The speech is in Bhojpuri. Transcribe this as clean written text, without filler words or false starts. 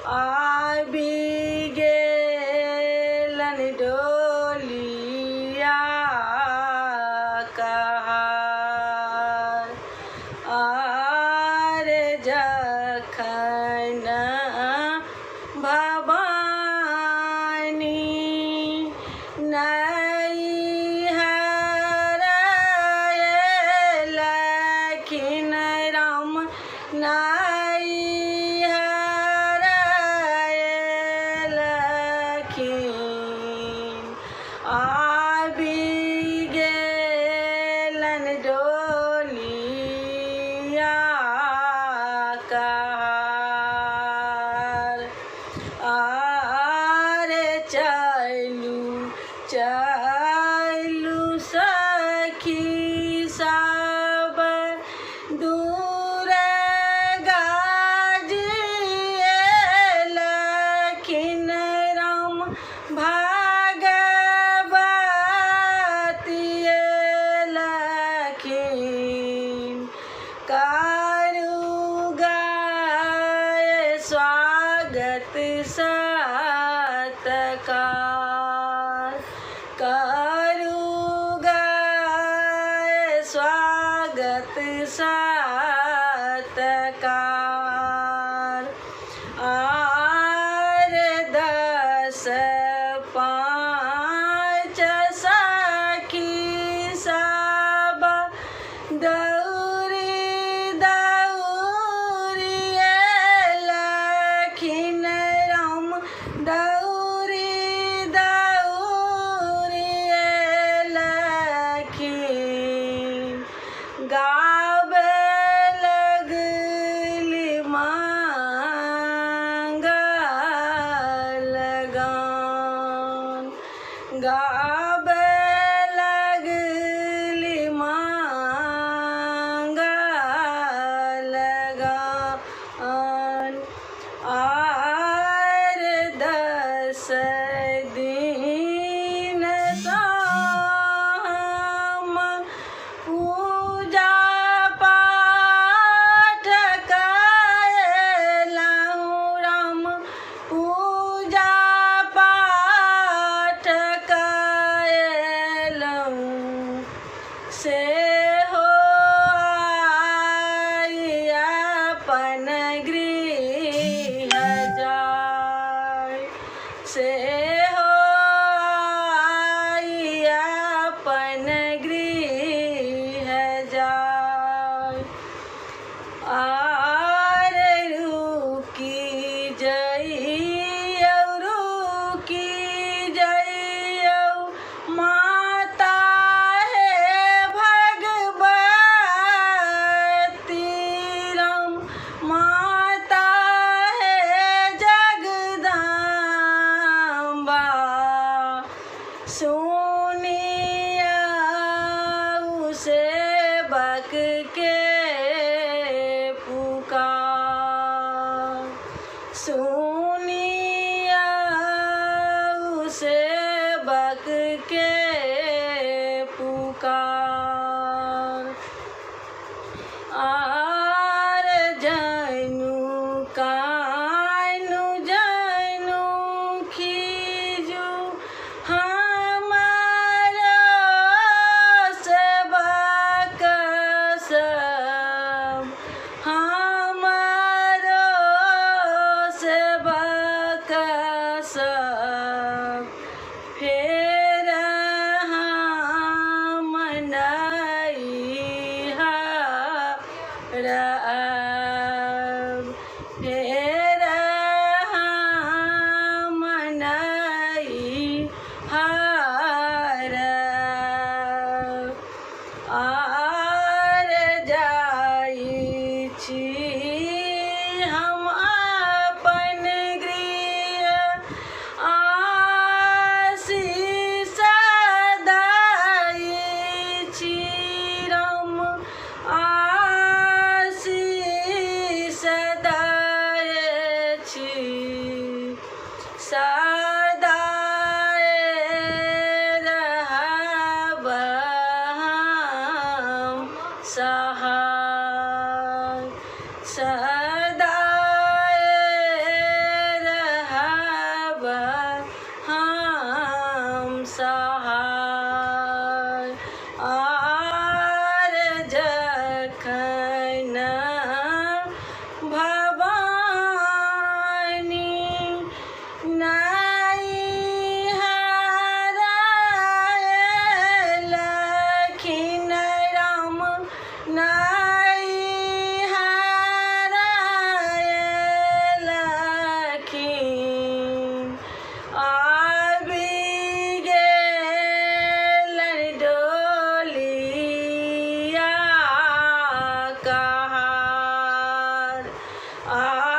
आबि गेलन डोलिया कहार। आरे जखन भवानी नैहर अएलखिन राम नैहर अएलखिन। आबि गेलन डोलिया कहार। आरे चलू चलू सखी सब दूर गाजिएलखिन राम भागवती एलखिन। करू गाय स्वागत सत्कार। करू गाय स्वागत सत्कार। आर 10 5 सखी सब दौरी दौरी एलखिन राम दौरी दौरी एलखिन। गावे लगली मंगल गान। गावे लगली मंगल गान। आर 10 दिन हम पूजा पाठ कएलहुँ राम पूजा पाठ कएलहुँ। से हो आई अपन गृह जाय। से हो आई अपन गृह जाय। आर रुकी जइयौ रुकी जइयौ माता हे भगवती राम माता हे जगदम्बा। सुनियौ सेवक के पुकार। सुनियौ सेवक के पुकार। आर जैनु कानु जैनु खीजू हमारो सेवक सब। हमारो सेवक આ